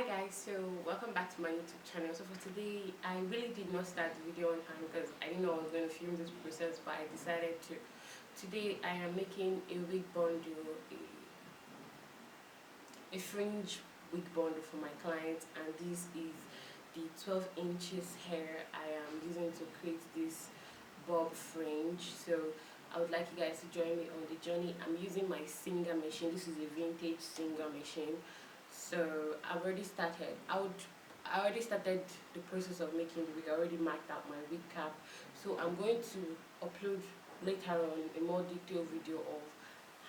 Hi guys, so welcome back to my YouTube channel. So for today, I really did not start the video on time because I didn't know I was going to film this process, but I decided to. Today I am making a wig bundle, a fringe wig bundle for my clients, and this is the 12 inches hair I am using to create this bob fringe. So I would like you guys to join me on the journey. I'm using my Singer machine. This is a vintage Singer machine. So I've already started. I already started the process of making the wig. I already marked out my wig cap. So I'm going to upload later on a more detailed video of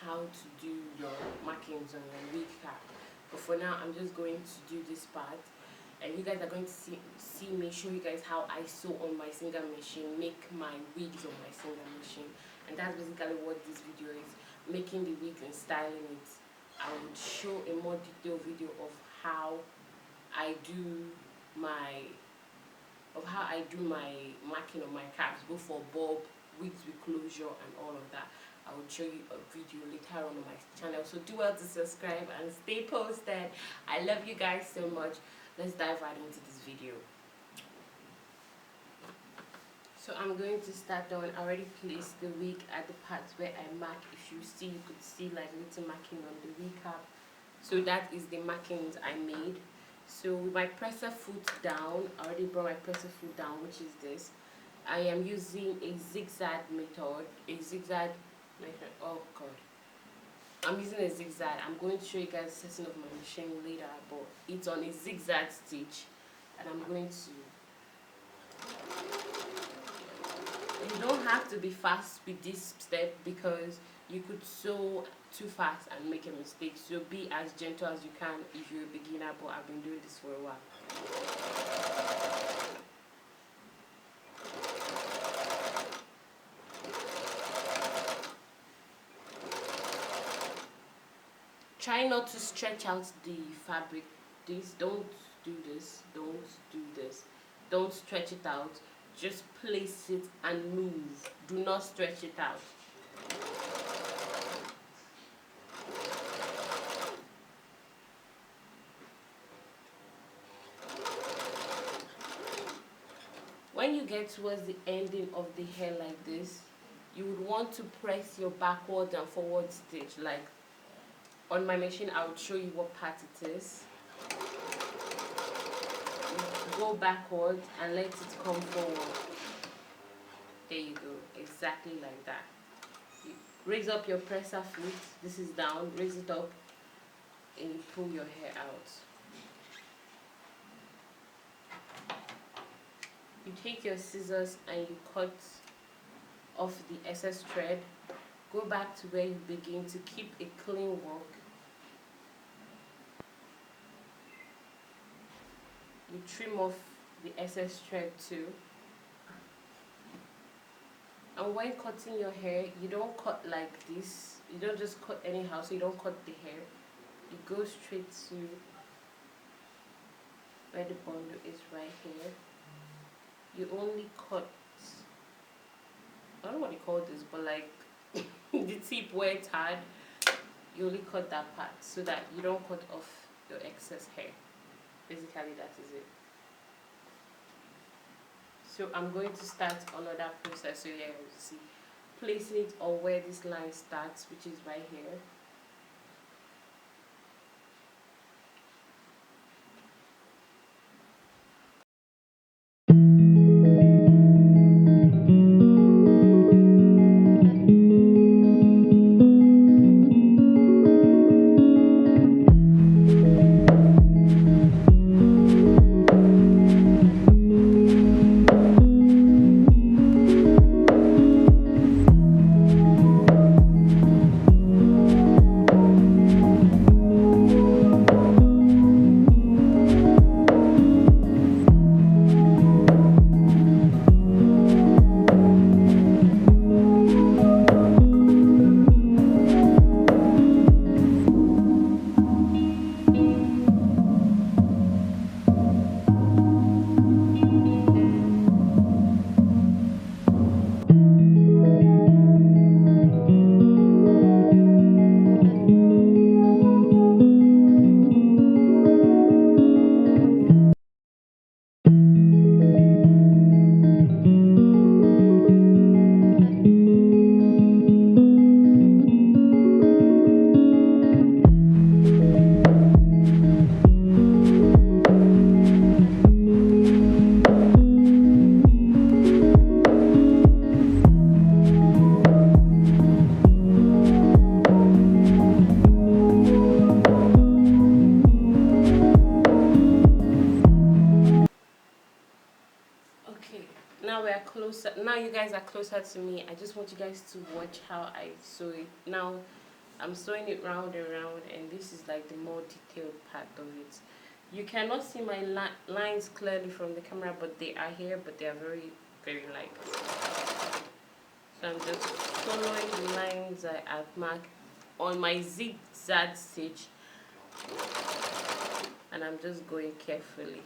how to do your markings on your wig cap. But for now, I'm just going to do this part, and you guys are going to see me show you guys how I sew on my Singer machine, make my wigs on my Singer machine, and that's basically what this video is: making the wigs and styling it. I would show a more detailed video of how I do my marking on my caps, both for bob, wigs with closure, and all of that. I will show you a video later on my channel. So do well to subscribe and stay posted. I love you guys so much. Let's dive right into this video. So I'm going to start on. I already placed the wig at the parts where I mark. If you see, you could see like little marking on the wig cap. So that is the markings I made. So with my presser foot down, I already brought my presser foot down, which is this. I am using a zigzag method, oh god. I'm using a zigzag. I'm going to show you guys the setting of my machine later, but it's on a zigzag stitch, and I'm going to. You don't have to be fast with this step because you could sew too fast and make a mistake. So be as gentle as you can if you're a beginner, but I've been doing this for a while. Try not to stretch out the fabric. Don't do this. Don't stretch it out. Just place it and move. Do not stretch it out. When you get towards the ending of the hair like this, you would want to press your backward and forward stitch. Like on my machine, I would show you what part it is. Go backward and let it come forward. There you go, exactly like that. You raise up your presser foot. This is down. Raise it up and you pull your hair out. You take your scissors and you cut off the excess thread. Go back to where you begin to keep a clean work. You trim off the excess thread too. And when cutting your hair, you don't cut like this. You don't just cut anyhow, so you don't cut the hair. You go straight to where the bundle is, right here. You only cut, I don't know what you call this, but like the tip where it's hard, you only cut that part so that you don't cut off your excess hair. Basically, that is it. So I'm going to start another process. So yeah, you see, placing it on where this line starts, which is right here. closer. Now you guys are closer to me. I just want you guys to watch how I sew it. Now I'm sewing it round and round, and this is like the more detailed part of it. You cannot see my lines clearly from the camera, but they are here, but they are very, very light. So I'm just following the lines I have marked on my zigzag stitch, and I'm just going carefully.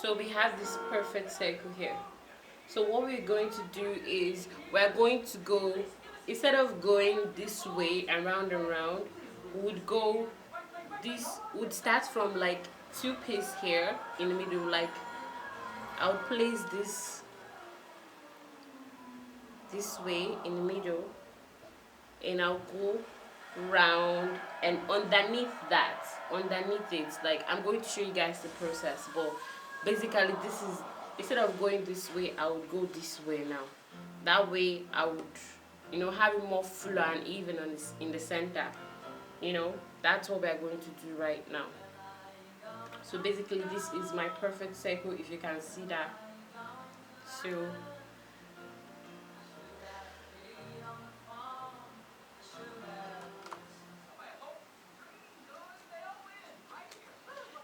So we have this perfect circle here. So what we're going to do is we're going to go, instead of going this way and round, we would start from like 2 pieces here in the middle. Like I'll place this way in the middle, and I'll go round, and underneath it, like I'm going to show you guys the process, but basically this is, instead of going this way, I would go this way now. That way I would, have it more flow and even on this, in the center. That's what we're going to do right now. So basically this is my perfect circle, if you can see that. So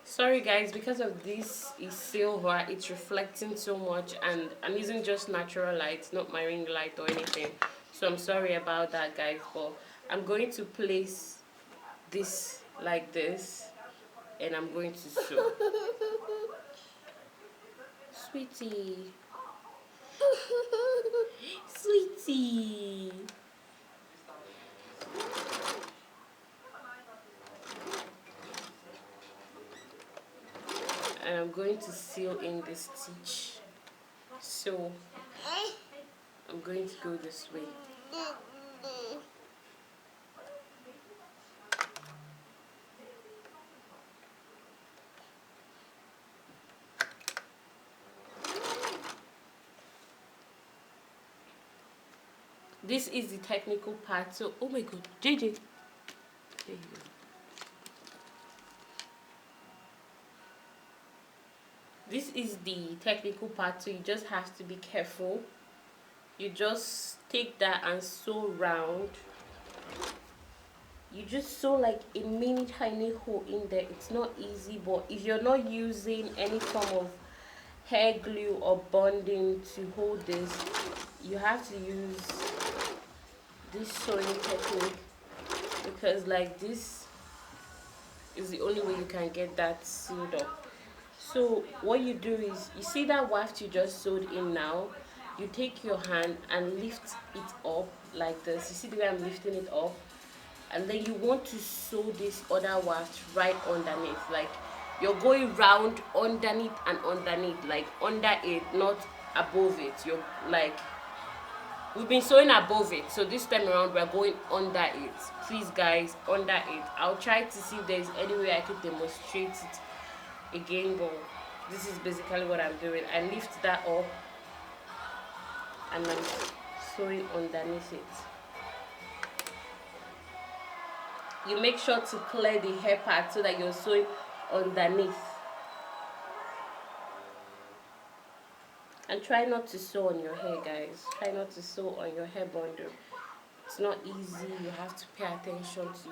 sorry guys, because of this is silver, it's reflecting so much, and I'm using just natural light, not my ring light or anything, so I'm sorry about that guys. But I'm going to place this like this, and I'm going to sew. Sweetie. Sweetie. And I'm going to seal in this stitch. So I'm going to go this way. This is the technical part. So, oh my god, JJ. There you go. This is the technical part, so you just have to be careful. You just take that and sew round. You just sew like a mini tiny hole in there. It's not easy, but if you're not using any form of hair glue or bonding to hold this, you have to use this sewing technique, because like this is the only way you can get that sealed up. So what you do is, you see that waft you just sewed in now, you take your hand and lift it up like this. You see the way I'm lifting it up, and then you want to sew this other waft right underneath, like you're going round underneath and underneath, like under it, not above it. You're like, we've been sewing above it, so this time around we're going under it. Please guys, under it. I'll try to see if there's any way I could demonstrate it again, but this is basically what I'm doing. I lift that up and I'm sewing underneath it. You make sure to clear the hair part so that you're sewing underneath. And try not to sew on your hair, guys. Try not to sew on your hair bundle. It's not easy. You have to pay attention to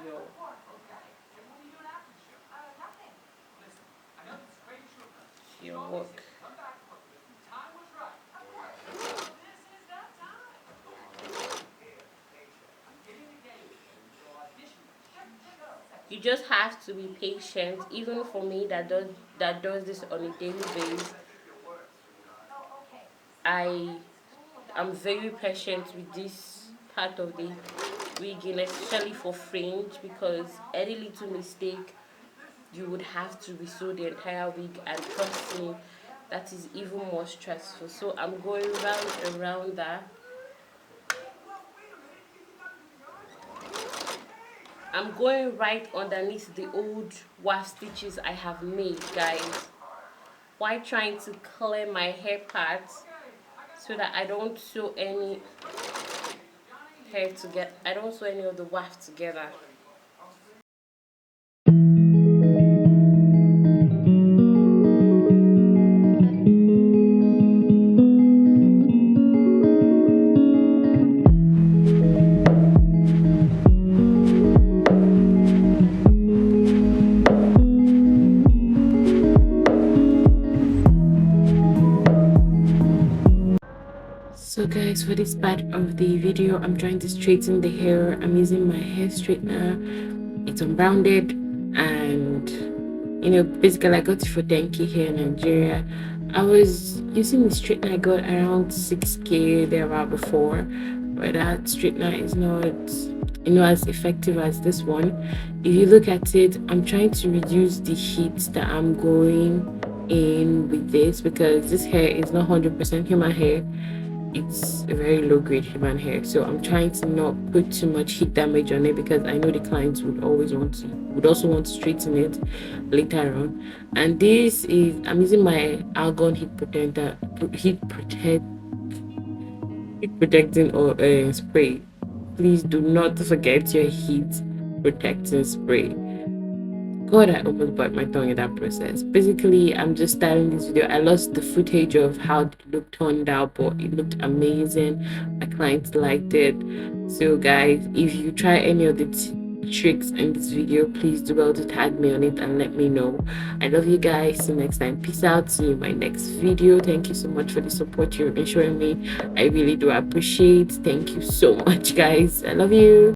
your work. You just have to be patient. Even for me that does this on a daily basis, I am very patient with this part of the wigging, especially for fringe, because any little mistake you would have to resew the entire wig, and trust me, that is even more stressful. So I'm going round and around that. I'm going right underneath the old waft stitches I have made, guys, while trying to clear my hair parts so that I don't sew any hair together. I don't sew any of the waft together. So guys, for this part of the video, I'm trying to straighten the hair. I'm using my hair straightener. It's unbounded, and basically I got it for 10k here in Nigeria. I was using the straightener I got around 6k there about before, but that straightener is not as effective as this one. If you look at it, I'm trying to reduce the heat that I'm going in with this, because this hair is not 100% human hair. It's a very low grade human hair, so I'm trying to not put too much heat damage on it, because I know the clients would also want to straighten it later on. And this is, I'm using my argon heat protecting or spray. Please do not forget your heat protecting spray. God, I almost bite my tongue in that process. Basically, I'm just starting this video. I lost the footage of how it looked turned out, but it looked amazing. My clients liked it. So guys, if you try any of the tricks in this video, please do well to tag me on it and let me know. I love you guys. See you next time. Peace out. See you in my next video. Thank you so much for the support you've been showing me. I really do appreciate. Thank you so much, guys. I love you.